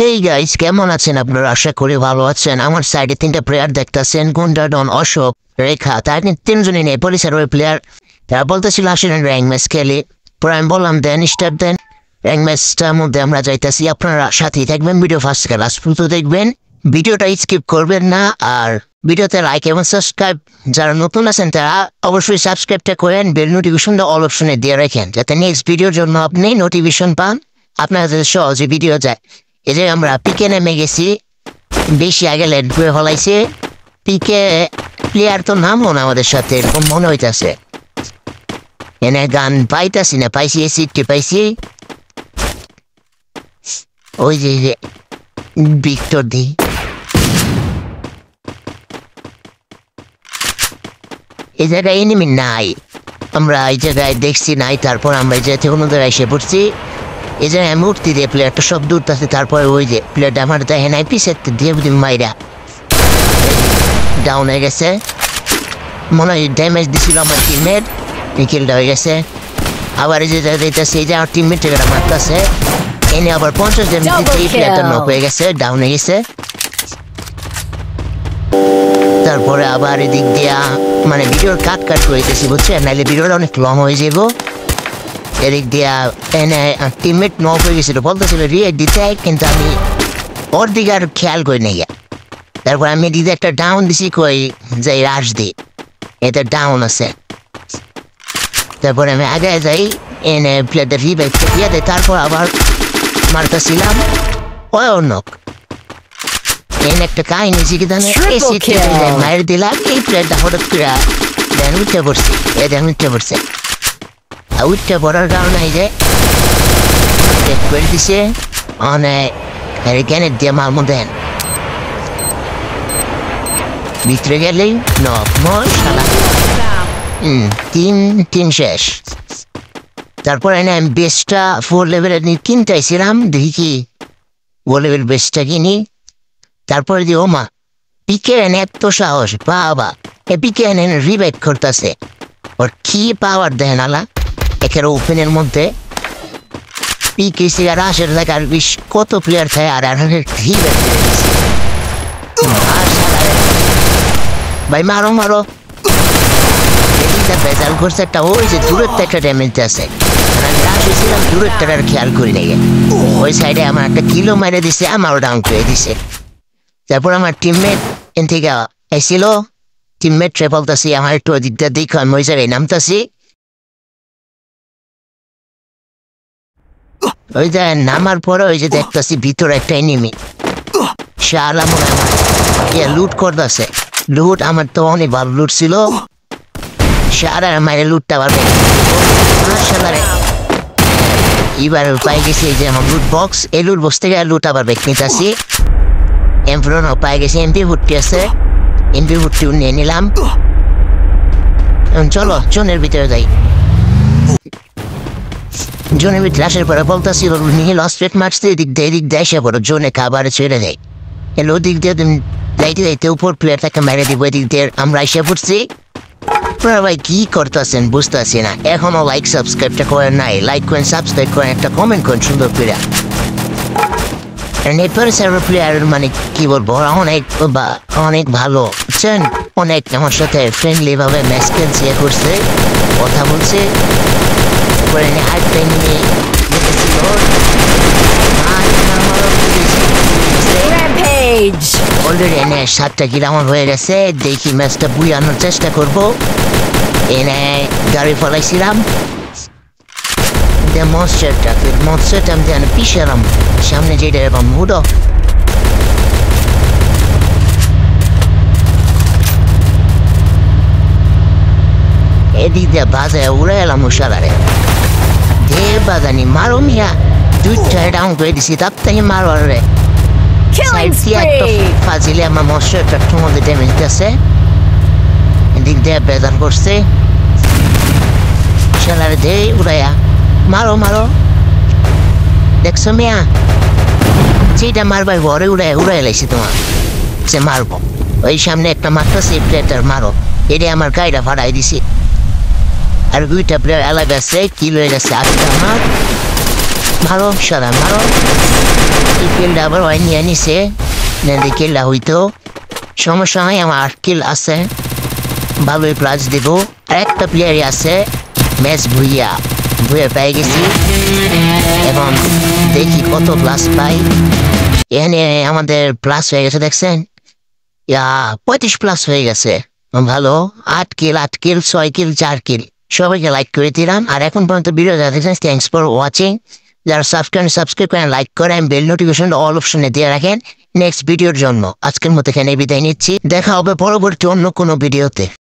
Hey guys, কেমন আছেন আপনারা? আশা করি ভালো আছেন। আমার সাইডে 3টা প্লেয়ার দেখতেছেন, গুন্ডা, ডন, অশোক, রেখা। তার 3জনই নেই, পুলিশের ওই প্লেয়ার। তারা বলতেছিল আসেন র্যাঙ্ক ম্যাচ খেলি। পরে আমি বললাম দেন, স্টার্ট দেন। র্যাঙ্ক ম্যাচটার মধ্যে আমরা যাইতেছি, আপনারা সাথেই থাকবেন। ভিডিও ফার্স্ট থেকে লাস্ট পর্যন্ত দেখবেন, ভিডিওটা স্কিপ করবেন না। আর ভিডিওতে লাইক এবং সাবস্ক্রাইব, যারা নতুন আছেন তারা অবশ্যই সাবস্ক্রাইবটা করেন, বেল নোটিফিকেশনটা অল অপশনে দিয়ে রাখেন, যাতে নেক্সট ভিডিওর জন্য আপনি নোটিফিকেশন পান, আপনাদের সহজে ভিডিও যায়। এই যে আমরা পিকে নেমে গেছি, বেশি আগে লেট করে ফলাইছে। পিকে প্লেয়ার তো নামও না আমাদের সাথে, এরকম মনে হইতেছে। এনে গান পাইতাছি না, পাইছি সিটটি পাইছি। ওই যে ভিক্টর দি এই জায়গায় এনিমি নাই, আমরা এই জায়গায় দেখছি নাই। তারপর আমরা এই জায়গা থেকে অন্য জায়গায় এসে পড়ছি। এই জায়গায় মূর্তি দিয়ে প্লেয়ারটা সব দূর আছে। তারপরে ওই যে প্লেয়ারটা আমার দেখে নাই, পিসের দিয়ে বুঝি মাইরা ডাউন হয়ে গেছে। মনে হয় ড্যামেজ দিছিল আমার টিমমেট, কিলটা হয়ে গেছে। আবার এই যে দেখতেছে, এই যে আমার টিমমেট এটা মারতেছে, এনে আবার 50 ড্যামেজ দিতে এই প্লেয়ারটা নক হয়ে গেছে, ডাউন হয়ে গেছে। তারপরে আবার এদিক দিয়া মানে ভিডিওর কাট করেছি বুঝছেন, নাহলে ভিডিওটা অনেক লং হয়ে যাব। এদিক দিয়া এনে টিমমেট নক হয়ে গেছিল, বলতেছিল রিয়েক্ট দিতে, কিন্তু আমি ওর দিকে আর খেয়াল করি নাই। তারপর আমি দিদি একটা ডাউন দিছি, কই যাই রাশ দি, এটা ডাউন আছে। তারপরে আমি আগে যাই, এনে প্লেয়ারটা রিভাইভ দিয়ে দেয়। তারপর আবার মারতেছিলাম, ওই নক। এনে একটা কাহিনী শিখিতাম, মায়ের দিলাম, এই প্লেয়ারটা হঠাৎ করে দেন উঠতে পড়ছি, এ দেন উঠতে পড়ছে। উঠতে পড়ার কারণে এই যে করে দিছে অনেক গ্যানেট দিয়ে মার মধ্যে ভিতরে গেলেই নক মশালা। তিন শেষ। তারপর এনে আমি বেসটা 4 লেভেলের কিনতে আইছিলাম, দেখি কি 4 লেভেল বেসটা কিনি। তারপরে দিয়ে ওমা পিকে এনে এত সাহস, বাবা এ পিকে এনে রিভাইভ করতেছে। ওর কি পাওয়ার দেন আলা, একের ওপেনের মধ্যে পিকে সিগার আসের লাগে। আর কত প্লেয়ার থাকে, আর রিভাইভ ভাই মারো মারো। বেজাল করছে একটা, ওই যে দূরের একটা ড্যামেজ আছে, আমি রাশ হয়েছিলাম দূরের টাকার খেয়াল করি নাই। ওই সাইডে আমার একটা কিলো মারে দিছে, আমারও ডাউন করে দিছে। তারপর আমার টিমমেট এন থেকে এসেছিল, টিমমেট বলতেছি আমার একটু দিকটা দেখো, আমি ওই জায়গায় নামতাছি। ওই যে নামার পরে ওই যে দেখতেছি ভিতরে একটা এনিমি, শালা মনে আমার লুট করতেছে। লুট আমার তো অনেক ভালো লুট ছিল, শালা মায়ের লুটটা পারবে। এবার পাই গেছি এই যে আমার লুট বক্স, এই লুট বক্স থেকে লুট আবার বেক নিতেছি। এমপ্রনও পাই গেছি, এমপি ফুটটি আছে, এমপি ফুটটি নিয়ে নিলাম। চলো জোনের ভিতরে যাই। জোনের ভিতরে আসার পরে বলতেছি নিয়ে লস পেট মারছে, এদিক দিয়ে এসে পড়ো, জোনে খাবার ছেড়ে দেয়। এলো ওদিক দিয়ে তুমি যাইতে যাইতে উপর প্লেয়ারটাকে মেরে দিব, এদিক দিয়ে আমরা এসে পড়ছি। আপনারা ভাই কি করতেছেন বুঝতেছি না, এখনো লাইক সাবস্ক্রাইবটা করেন নাই, লাইক করেন, সাবস্ক্রাইব করেন, একটা কমেন্ট করেন সুন্দর করে। নেটওয়ার্ক সার্ভার প্লেয়ার মানে কি বলবো, অনেক ভালো বুঝছেন, অনেক আমার সাথে ফ্রেন্ডলি ভাবে ম্যাচ খেলছে, করছে, কথা বলছে। তারপরে হাইট টাইম নিয়ে দেখেছিল, অলরেডি এনে 7টা কিল আমার হয়ে গেছে। দেখি ম্যাচটা বুঝানোর চেষ্টা করবো। এনে গাড়ি ফলাইছিলাম, মনস্টারটা আমি যেন পিছালাম, সামনে যেটা এরকম মুডো। এদিক দিয়ে বাজায় উড়ে এলাম মশালারে, দে বাজানি মারো মিয়া, 2টা ডাউন করে দিছি, তার থেকে মারো রে। ফাজিলে আমার মনস্টারটার মধ্যে ড্যামেজ দিতেছে, এদিক দিয়ে বেজার করছে, শালারে দে উড়াইয়া মারো মারো। দেখছো মিয়া, যেটা মারবার ঘরে উড়াই লাইছি তোমার, সে মারবো। ওই সামনে একটা মারতেছে, প্লেয়ারটার মারো, এটা আমার গাড়িটা ভাড়াই দিছি। আর 2টা প্লেয়ার আলাদা আছে, কিল হয়ে গেছে 8টা আমার। মারো সারা মারো। এই কিলটা আবার ওই নিয়ে নিছে কিলটা হইতো সমস্যা হয়। আমার 8 কিল আছে, ভালোই প্লাস দেব। একটা প্লেয়ারই আছে ম্যাচ ভুইয়া পেয়ে গেছি। এখন দেখি কত প্লাস পাই। এখানে আমাদের প্লাস হয়ে গেছে দেখছেন, 35 প্লাস হয়ে গেছে। ভালো, 8 কিল 6 কিল 4 কিল। সবাইকে লাইক করে দিলাম। আর এখন পর্যন্ত ভিডিও যারা দেখছেন থ্যাংকস ফর ওয়াচিং। যারা সাবস্ক্রাইব করেন, লাইক করেন, বেল নোটিফিকেশন অল অপশনে দিয়ে রাখেন নেক্সট ভিডিওর জন্য। আজকের মতো এখানে বিদায় নিচ্ছি, দেখা হবে পরবর্তী অন্য কোনো ভিডিওতে।